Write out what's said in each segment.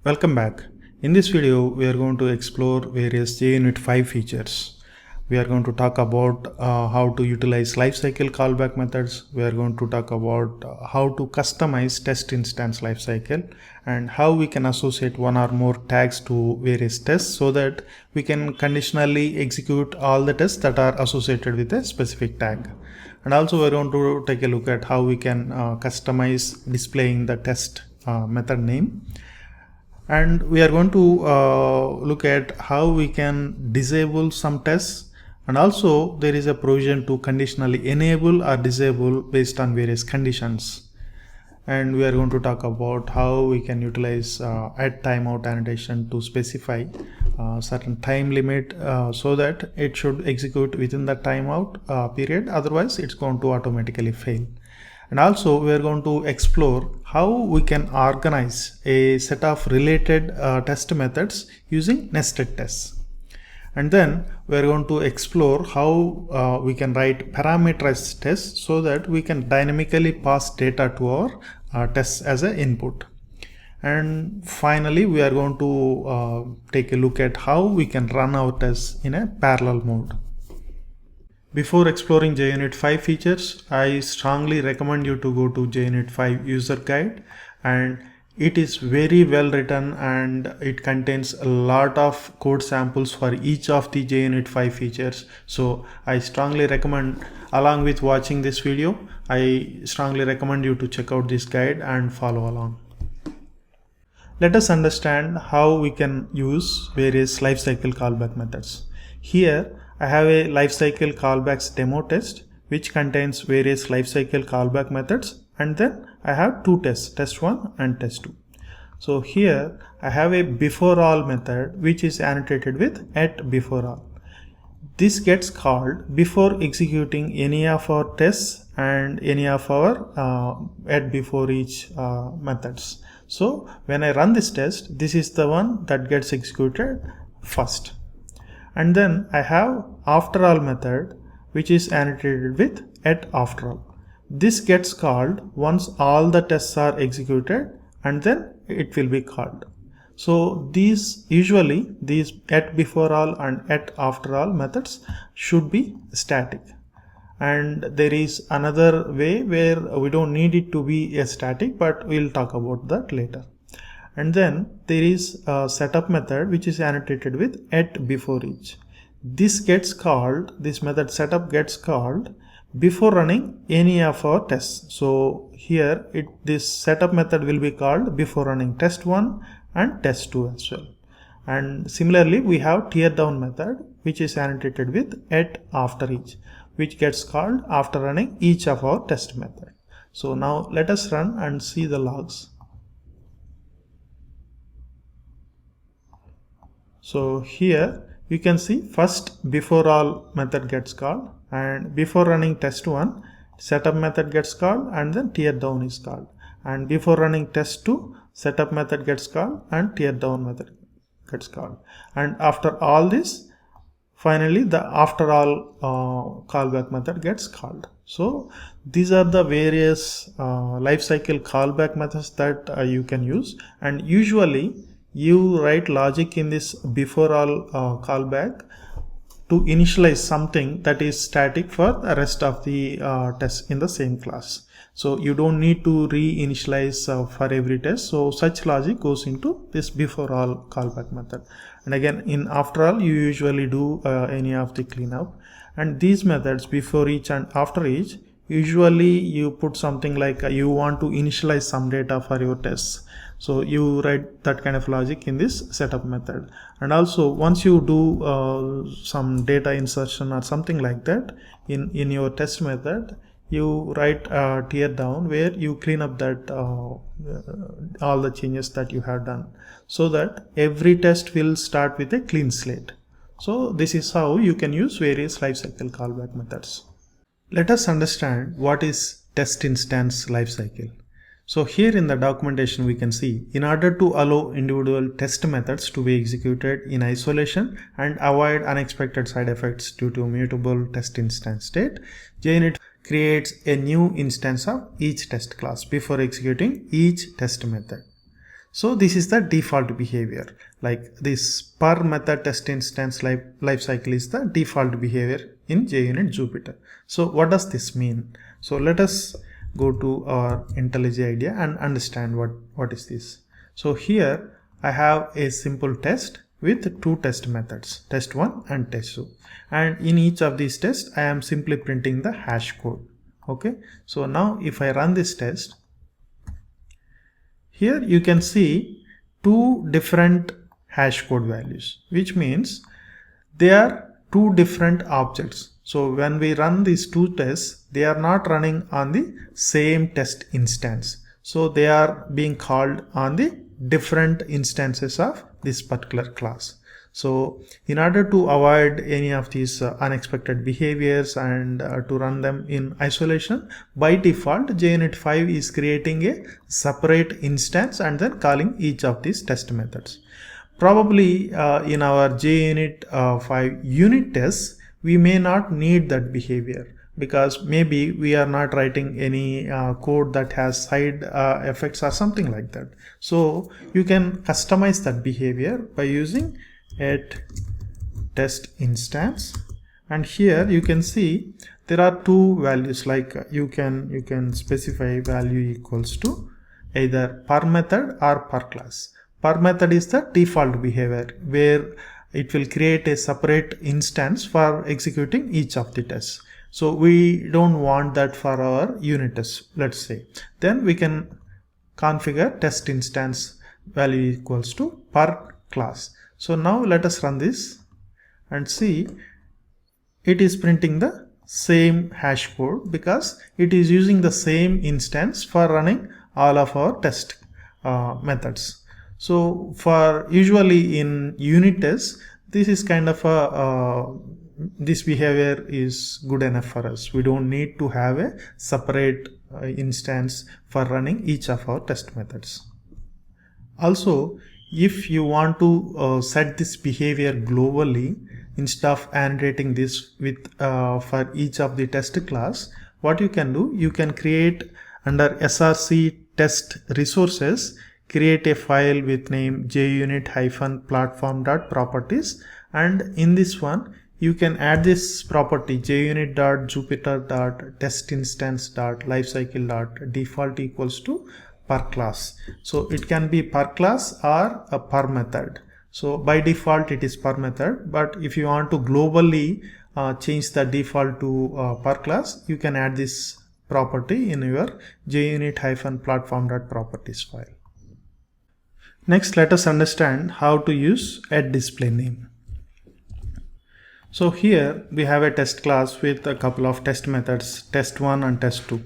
Welcome back. In this video, we are going to explore various JUnit 5 features. We are going to talk about how to utilize lifecycle callback methods. We are going to talk about how to customize test instance lifecycle and how we can associate one or more tags to various tests so that we can conditionally execute all the tests that are associated with a specific tag. And also we are going to take a look at how we can customize displaying the test method name. And we are going to look at how we can disable some tests, and also there is a provision to conditionally enable or disable based on various conditions. And we are going to talk about how we can utilize add timeout annotation to specify certain time limit so that it should execute within the timeout period, otherwise it's going to automatically fail. And also we are going to explore how we can organize a set of related test methods using nested tests. And then we are going to explore how we can write parameterized tests so that we can dynamically pass data to our tests as an input. And finally, we are going to take a look at how we can run our tests in a parallel mode. Before exploring JUnit 5 features, I strongly recommend you to go to JUnit 5 user guide, and it is very well written and it contains a lot of code samples for each of the JUnit 5 features. So I strongly recommend, along with watching this video, I strongly recommend you to check out this guide and follow along. Let us understand how we can use various lifecycle callback methods. Here I have a lifecycle callbacks demo test which contains various lifecycle callback methods, and then I have two tests, test 1 and test 2. So here I have a before all method which is annotated with @beforeAll. This gets called before executing any of our tests and any of our @beforeEach methods. So when I run this test, this is the one that gets executed first. And then I have afterAll method which is annotated with @afterAll. This gets called once all the tests are executed, and then it will be called. So these @beforeAll and @afterAll methods should be static. And there is another way where we don't need it to be a static, but we'll talk about that later. And then there is a setup method which is annotated with @beforeEach. This method setup gets called before running any of our tests. So here this setup method will be called before running test 1 and test 2 as well. And similarly we have tear down method which is annotated with @afterEach, which gets called after running each of our test method. So now let us run and see the logs. So here you can see first before all method gets called, and before running test 1 setup method gets called and then tear down is called, and before running test 2 setup method gets called and tear down method gets called. And after all this, finally the after all callback method gets called. So these are the various lifecycle callback methods that you can use, and usually you write logic in this before all callback to initialize something that is static for the rest of the tests in the same class. So you don't need to re-initialize for every test. So such logic goes into this before all callback method. And again, in after all, you usually do any of the cleanup. And these methods before each and after each, usually you put something like you want to initialize some data for your tests. So you write that kind of logic in this setup method. And also once you do some data insertion or something like that in your test method, you write tear down where you clean up that all the changes that you have done, so that every test will start with a clean slate. So this is how you can use various lifecycle callback methods. Let us understand what is test instance lifecycle. So here in the documentation we can see, in order to allow individual test methods to be executed in isolation and avoid unexpected side effects due to mutable test instance state, JUnit creates a new instance of each test class before executing each test method. So this is the default behavior. Like this per method test instance lifecycle is the default behavior in JUnit Jupyter. So what does this mean? So let us go to our IntelliJ IDEA and understand what is this. So here I have a simple test with two test methods, test1 and test2, and in each of these tests I am simply printing the hash code. Okay, so now if I run this test, here you can see two different hash code values, which means they are two different objects. So when we run these two tests, they are not running on the same test instance. So they are being called on the different instances of this particular class. So in order to avoid any of these unexpected behaviors and to run them in isolation, by default JUnit 5 is creating a separate instance and then calling each of these test methods. Probably in our JUnit 5 unit tests, we may not need that behavior, because maybe we are not writing any code that has side effects or something like that. So you can customize that behavior by using at test instance, and here you can see there are two values. Like you can specify value equals to either per method or per class. Per method is the default behavior where it will create a separate instance for executing each of the tests. So we don't want that for our unit tests, let's say. Then we can configure test instance value equals to per class. So now let us run this and see it is printing the same hash code because it is using the same instance for running all of our test methods. So for usually in unit tests, this is kind of a this behavior is good enough for us. We don't need to have a separate instance for running each of our test methods. Also, if you want to set this behavior globally, instead of annotating this with for each of the test class, what you can do, you can create under src test resources, create a file with name junit-platform.properties, and in this one you can add this property junit.jupyter.testinstance.lifecycle.default equals to per class. So it can be per class or a per method. So by default it is per method, but if you want to globally change the default to per class, you can add this property in your junit-platform.properties file. Next, let us understand how to use @displayName. So here we have a test class with a couple of test methods, test1 and test2.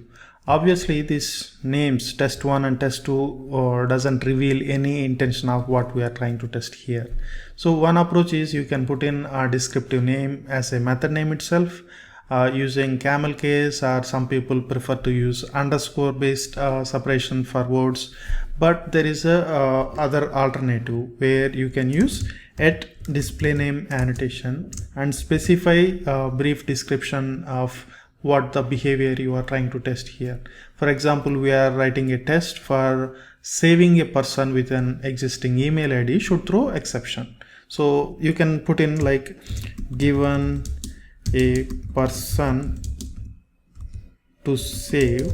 Obviously these names test1 and test2 doesn't reveal any intention of what we are trying to test here. So one approach is you can put in a descriptive name as a method name itself using camel case, or some people prefer to use underscore based separation for words. But there is a other alternative where you can use @displayName annotation and specify a brief description of what the behavior you are trying to test here. For example, we are writing a test for saving a person with an existing email ID should throw exception. So you can put in like, given a person to save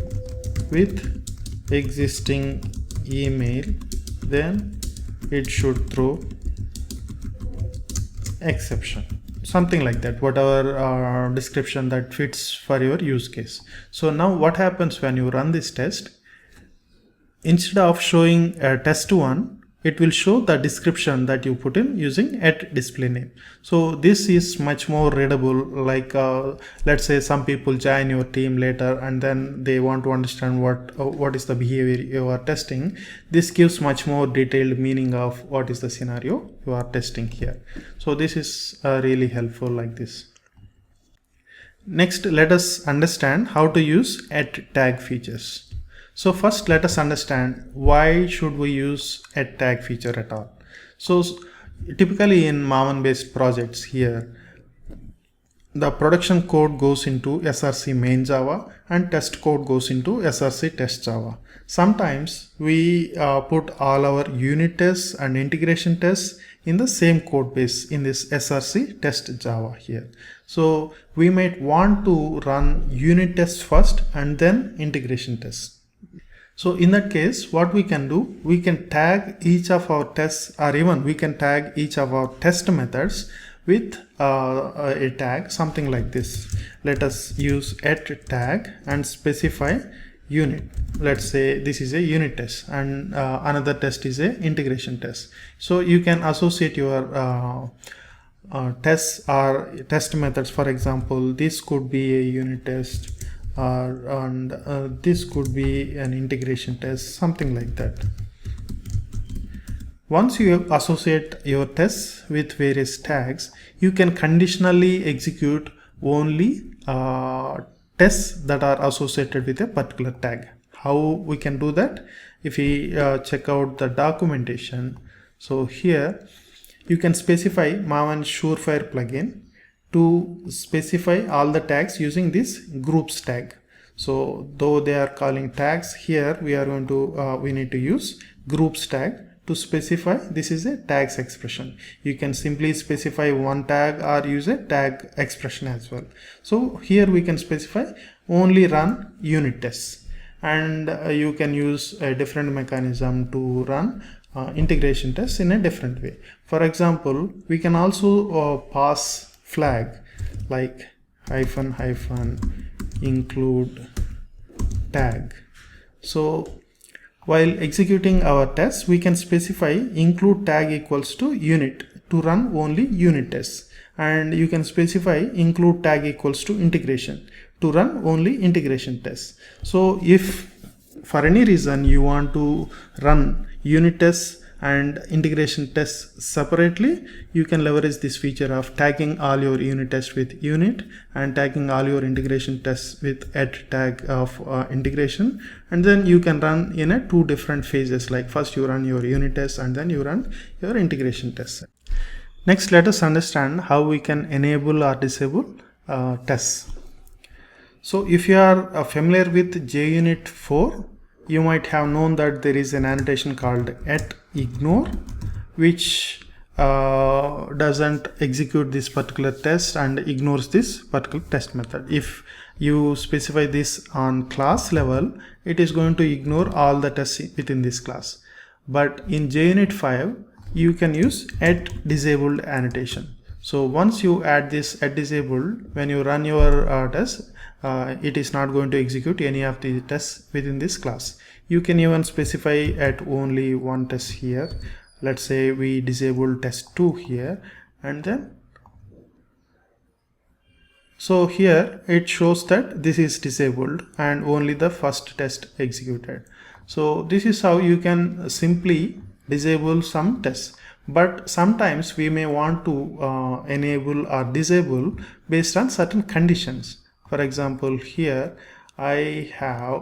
with existing email, then it should throw exception, something like that, whatever description that fits for your use case. So now what happens when you run this test, instead of showing test1, it will show the description that you put in using @displayName. So this is much more readable. Like let's say some people join your team later and then they want to understand what is the behavior you are testing. This gives much more detailed meaning of what is the scenario you are testing here. So this is really helpful like this. Next, let us understand how to use @tag features. So first let us understand why should we use @tag feature at all. So typically in maven based projects here, the production code goes into src main Java and test code goes into src test Java. Sometimes we put all our unit tests and integration tests in the same code base in this src test Java here. So we might want to run unit tests first and then integration tests. So in that case, what we can do, we can tag each of our tests, or even we can tag each of our test methods with a tag, something like this. Let us use @tag and specify unit. Let's say this is a unit test and another test is a integration test. So you can associate your tests or test methods. For example, this could be a unit test, and this could be an integration test, something like that. Once you associate your tests with various tags, you can conditionally execute only tests that are associated with a particular tag. How we can do that? If we check out the documentation, so here you can specify maven surefire plugin to specify all the tags using this groups tag. So though they are calling tags, here we are going to we need to use groups tag to specify this is a tags expression. You can simply specify one tag or use a tag expression as well. So here we can specify only run unit tests, and you can use a different mechanism to run integration tests in a different way. For example, we can also pass flag like -- include tag. So while executing our tests, we can specify include tag equals to unit to run only unit tests, and you can specify include tag equals to integration to run only integration tests. So if for any reason you want to run unit tests and integration tests separately, you can leverage this feature of tagging all your unit tests with unit and tagging all your integration tests with @tag of integration, and then you can run in a two different phases, like first you run your unit tests and then you run your integration tests. Next, let us understand how we can enable or disable tests. So if you are familiar with JUnit 4, you might have known that there is an annotation called @ignore, which doesn't execute this particular test and ignores this particular test method. If you specify this on class level, it is going to ignore all the tests within this class. But in JUnit 5, you can use @disabled annotation. So once you add this @disabled, when you run your test, it is not going to execute any of the tests within this class. You can even specify at only one test here. Let's say we disable test 2 here, and then so here it shows that this is disabled and only the first test executed. So this is how you can simply disable some tests. But sometimes we may want to enable or disable based on certain conditions. For example, here I have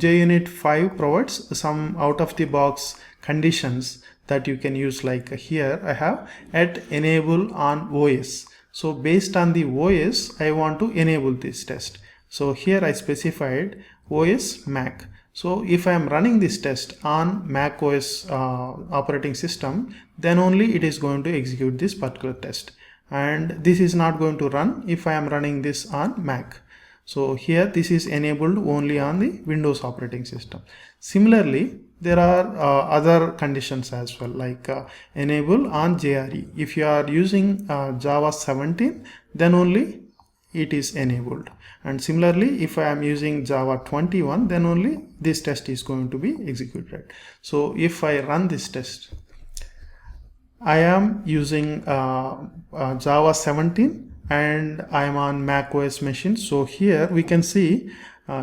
JUnit 5 provides some out of the box conditions that you can use, like here I have @enable on OS. So based on the OS, I want to enable this test. So here I specified OS Mac. So if I am running this test on Mac OS operating system, then only it is going to execute this particular test. And this is not going to run if I am running this on Mac. So here this is enabled only on the Windows operating system. Similarly, there are other conditions as well, like enable on JRE. If you are using Java 17, then only it is enabled. And similarly, if I am using Java 21, then only this test is going to be executed. So if I run this test, I am using Java 17 and I am on Mac OS machine. So here we can see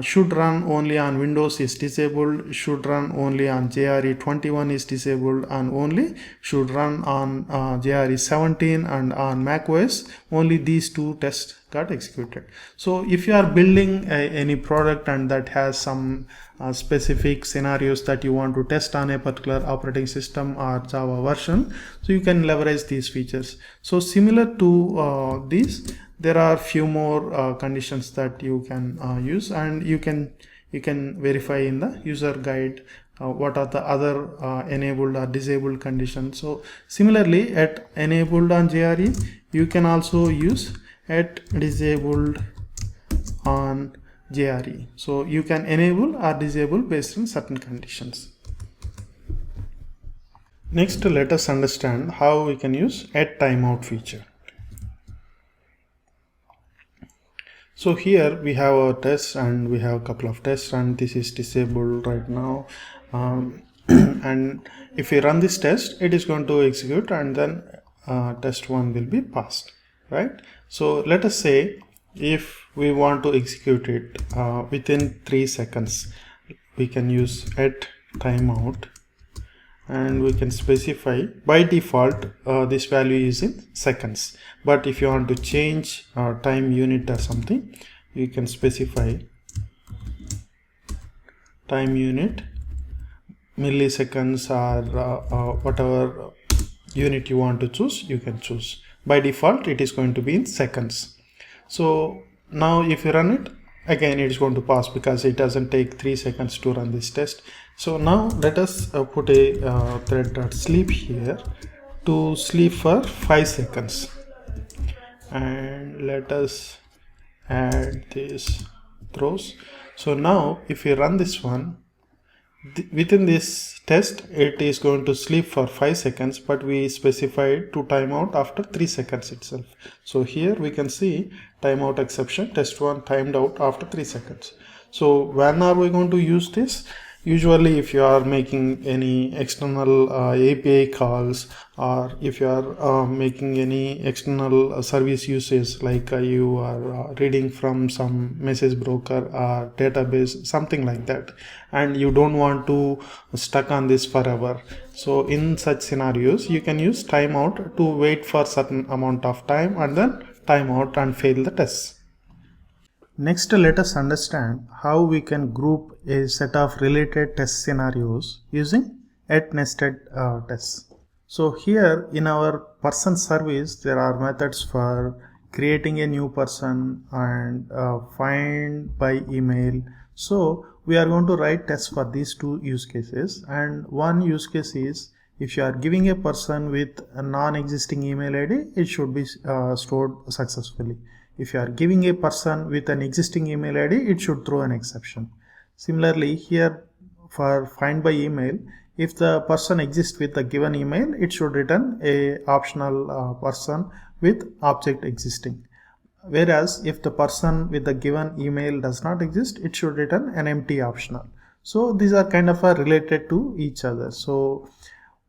should run only on Windows is disabled, should run only on JRE 21 is disabled, and only should run on JRE 17 and on Mac OS only these two tests got executed. So if you are building any product and that has some specific scenarios that you want to test on a particular operating system or Java version, so you can leverage these features. So similar to these, there are few more conditions that you can use, and you can verify in the user guide what are the other enabled or disabled conditions. So similarly, at enabled on JRE, you can also use at disabled on JRE. So you can enable or disable based on certain conditions. Next, let us understand how we can use at timeout feature. So here we have our tests, and we have a couple of tests, and this is disabled right now. And if we run this test, it is going to execute, and then test 1 will be passed, right? So let us say if we want to execute it within 3 seconds, we can use at timeout, and we can specify by default this value is in seconds, but if you want to change time unit or something, you can specify time unit milliseconds or whatever unit you want to choose, you can choose. By default it is going to be in seconds. So now if you run it again, it is going to pass because it doesn't take 3 seconds to run this test. So now let us put a thread.sleep here to sleep for 5 seconds, and let us add these throws. So now if we run this one, within this test it is going to sleep for 5 seconds, but we specified to timeout after 3 seconds itself. So here we can see timeout exception, test 1 timed out after 3 seconds. So when are we going to use this? Usually if you are making any external API calls, or if you are making any external service usage, like you are reading from some message broker or database, something like that, and you don't want to stuck on this forever. So in such scenarios, you can use timeout to wait for certain amount of time and then timeout and fail the tests. Next, let us understand how we can group a set of related test scenarios using at nested tests. So here in our person service, there are methods for creating a new person and find by email. So we are going to write tests for these two use cases, and one use case is if you are giving a person with a non-existing email ID, it should be stored successfully. If you are giving a person with an existing email ID, it should throw an exception. Similarly, here for find by email, if the person exists with the given email, it should return a optional person with object existing. Whereas if the person with the given email does not exist, it should return an empty optional. So these are kind of related to each other. So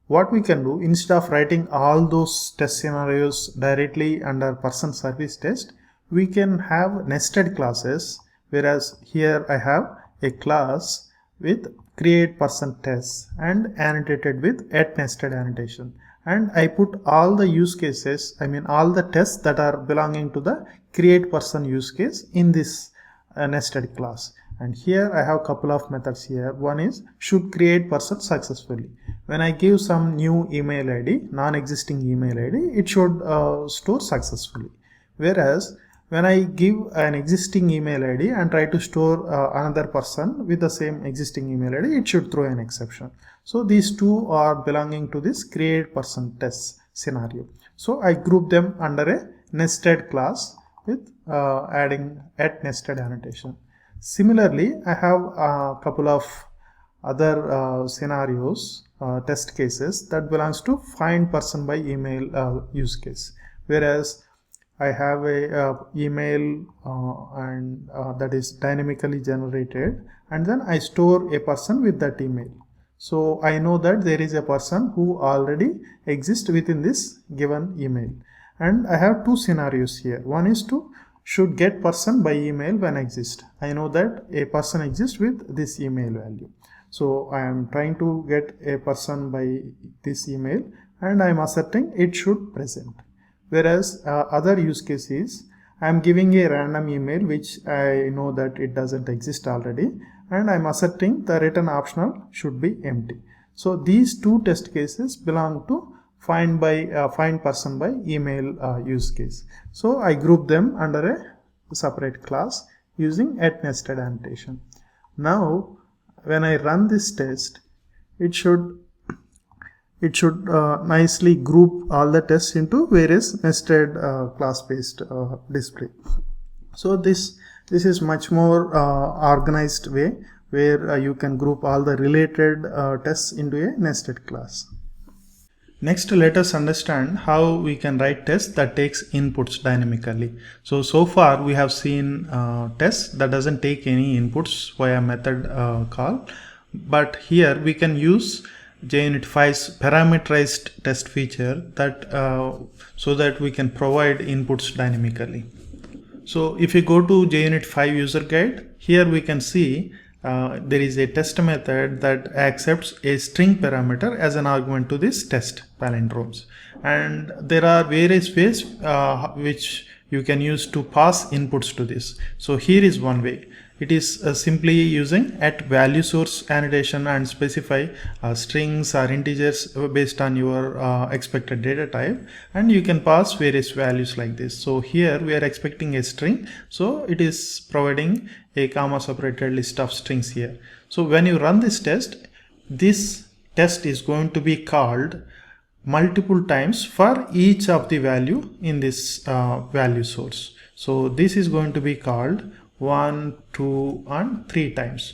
what we can do, instead of writing all those test scenarios directly under person service test, we can have nested classes, whereas here I have a class with create person tests and annotated with at nested annotation, and I put all the use cases, all the tests that are belonging to the create person use case in this nested class. And here I have a couple of methods here. One is should create person successfully. When I give some new email ID, non-existing email ID, it should store successfully. Whereas when I give an existing email ID and try to store another person with the same existing email ID, it should throw an exception. So these two are belonging to this create person test scenario. So I group them under a nested class with adding at nested annotation. Similarly, I have a couple of other scenarios, test cases that belongs to find person by email use case, whereas I have a email and that is dynamically generated, and then I store a person with that email. So I know that there is a person who already exists within this given email, and I have two scenarios here. One is to should get person by email when exist. I know that a person exists with this email value. So I am trying to get a person by this email, and I am asserting it should present. Whereas other use case is I'm giving a random email which I know that it doesn't exist already, and I'm asserting the return optional should be empty. So these two test cases belong to find person by email use case. So I group them under a separate class using nested annotation. Now when I run this test, it should nicely group all the tests into various nested class based display. So this is much more organized way where you can group all the related tests into a nested class. Next, let us understand how we can write tests that takes inputs dynamically. So far we have seen tests that doesn't take any inputs via method call, but here we can use JUnit 5's parameterized test feature that so that we can provide inputs dynamically. So if you go to JUnit 5 user guide, here we can see there is a test method that accepts a string parameter as an argument to this test palindromes, and there are various ways which you can use to pass inputs to this. So here is one way. It is simply using @value source annotation and specify strings or integers based on your expected data type, and you can pass various values like this. So here we are expecting a string, so it is providing a comma separated list of strings here. So when you run this test is going to be called multiple times for each of the value in this value source. So this is going to be called 1, 2 and 3 times.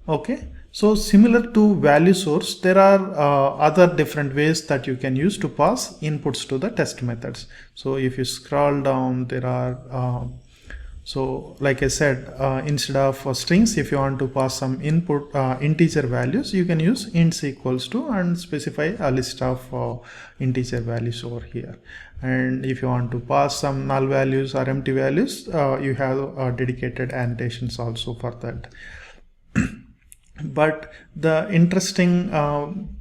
Okay, so similar to value source, there are other different ways that you can use to pass inputs to the test methods. So if you scroll down, there are so like I said, instead of strings, if you want to pass some input integer values, you can use ints equals to and specify a list of integer values over here. And if you want to pass some null values or empty values, you have dedicated annotations also for that. But the interesting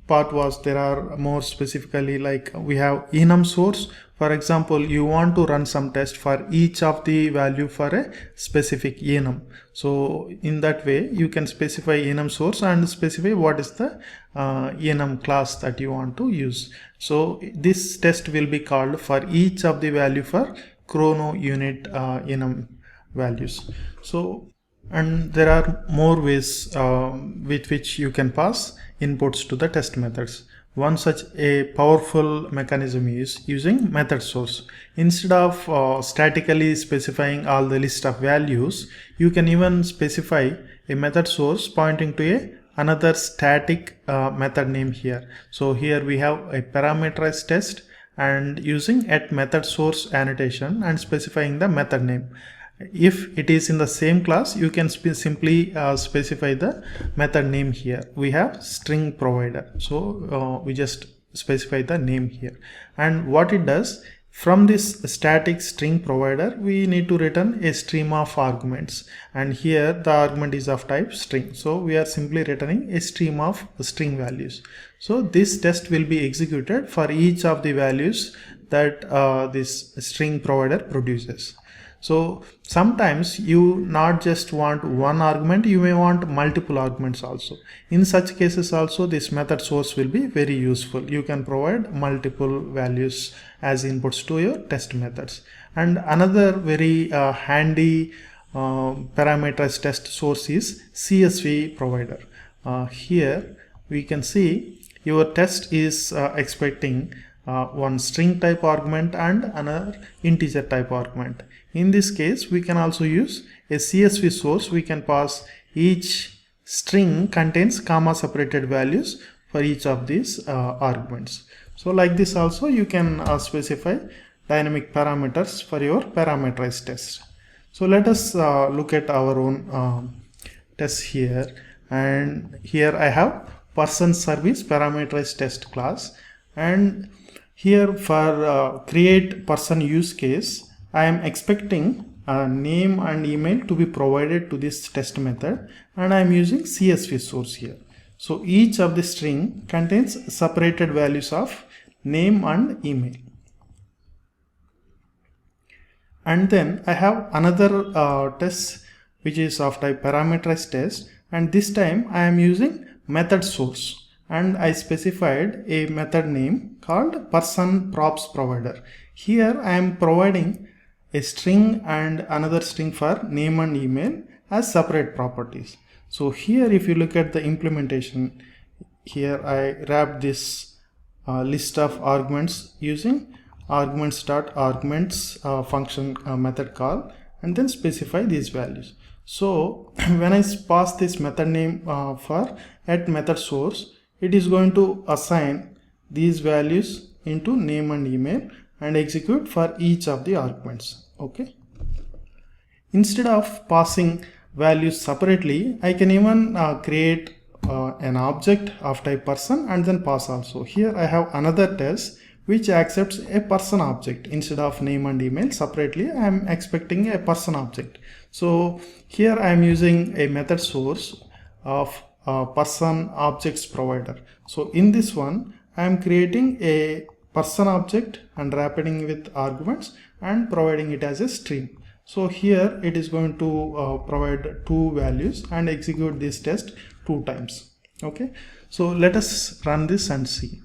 part was there are more specifically, like we have enum source. For example, you want to run some test for each of the value for a specific enum. So in that way you can specify enum source and specify what is the enum class that you want to use. So this test will be called for each of the value for chrono unit enum values. So, and there are more ways with which you can pass inputs to the test methods. One such a powerful mechanism is using method source. Instead of statically specifying all the list of values, you can even specify a method source pointing to another static method name here. So here we have a parameterized test and using @method source annotation and specifying the method name. If it is in the same class, you can simply specify the method name here. We have string provider, so we just specify the name here. And what it does, from this static string provider, we need to return a stream of arguments, and here the argument is of type string, so we are simply returning a stream of string values. So this test will be executed for each of the values that this string provider produces. So sometimes you not just want one argument, you may want multiple arguments also. In such cases also, this method source will be very useful. You can provide multiple values as inputs to your test methods. And another very handy parameterized test source is CSV provider. Here we can see your test is expecting one string type argument and another integer type argument. In this case, we can also use a CSV source. We can pass each string contains comma separated values for each of these arguments. So like this also you can specify dynamic parameters for your parameterized test. So let us look at our own test here, and here I have person service parameterized test class, and here for create person use case, I am expecting a name and email to be provided to this test method, and I am using CSV source here. So each of the string contains separated values of name and email. And then I have another test which is of type parameterized test, and this time I am using method source, and I specified a method name called person props provider. Here I am providing a string and another string for name and email as separate properties. So here if you look at the implementation, here I wrap this list of arguments using arguments.arguments function method call, and then specify these values. So when I pass this method name for at method source, it is going to assign these values into name and email and execute for each of the arguments. Okay. Instead of passing values separately, I can even create an object of type person and then pass also. Here I have another test which accepts a person object. Instead of name and email separately, I am expecting a person object. So here I am using a method source of person objects provider. So in this one, I am creating a person object and wrapping with arguments and providing it as a string. So here it is going to provide two values and execute this test 2 times. Okay, so let us run this and see.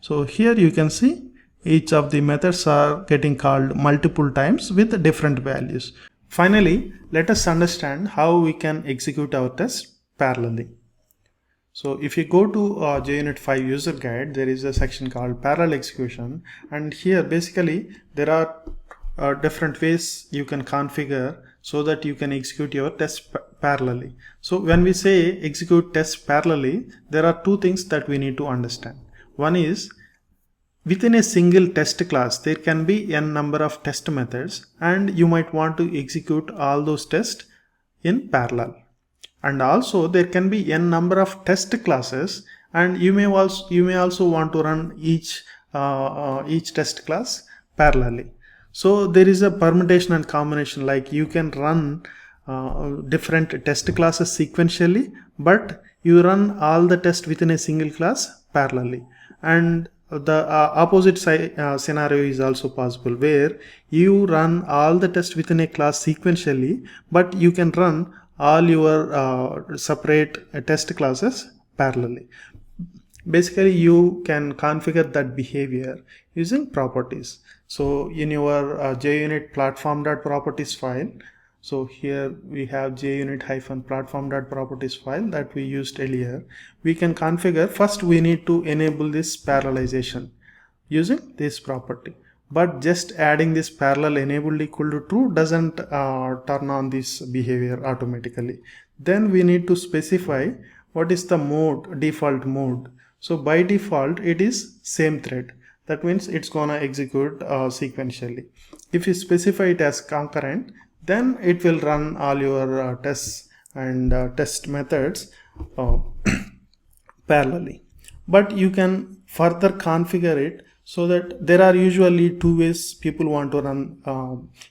So here you can see each of the methods are getting called multiple times with different values. Finally, let us understand how we can execute our test parallelly. So if you go to JUnit 5 user guide, there is a section called parallel execution, and here basically there are different ways you can configure so that you can execute your test parallelly. So when we say execute test parallelly, there are two things that we need to understand. One is, within a single test class there can be n number of test methods, and you might want to execute all those tests in parallel. And also there can be n number of test classes, and you may also want to run each test class parallelly. So there is a permutation and combination, like you can run different test classes sequentially, but you run all the tests within a single class parallelly. And the opposite scenario is also possible, where you run all the tests within a class sequentially, but you can run all your separate test classes parallelly. Basically you can configure that behavior using properties. So in your JUnit platform.properties file, so here we have JUnit-platform.properties file that we used earlier. We can configure, first we need to enable this parallelization using this property. But just adding this parallel enabled equal to true doesn't turn on this behavior automatically. Then we need to specify what is the mode, default mode. So by default it is same thread. That means it's gonna execute sequentially. If you specify it as concurrent, then it will run all your tests and test methods parallelly. But you can further configure it so that there are usually two ways people want to run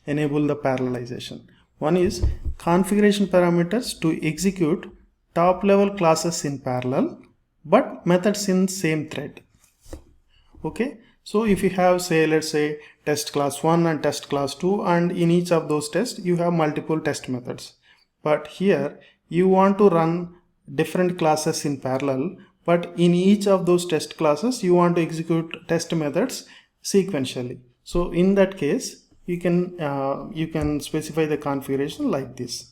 enable the parallelization. One is configuration parameters to execute top level classes in parallel but methods in same thread. Okay, so if you have, say, let's say test class 1 and test class 2, and in each of those tests you have multiple test methods, but here you want to run different classes in parallel, but in each of those test classes you want to execute test methods sequentially. So in that case you can specify the configuration like this.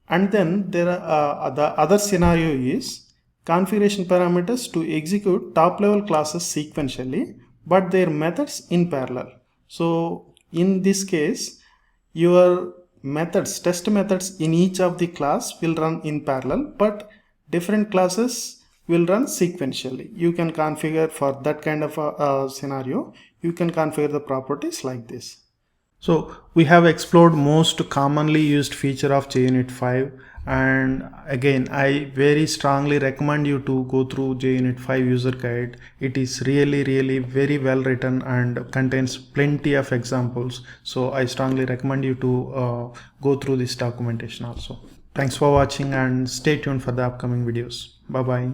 And then there are the other scenario is configuration parameters to execute top level classes sequentially but their methods in parallel. So in this case your methods, test methods in each of the class will run in parallel, but different classes will run sequentially. You can configure for that kind of a scenario, you can configure the properties like this. So we have explored most commonly used feature of JUnit 5, and again I very strongly recommend you to go through JUnit 5 user guide. It is really very well written and contains plenty of examples, so I strongly recommend you to go through this documentation also. Thanks for watching and stay tuned for the upcoming videos. Bye bye.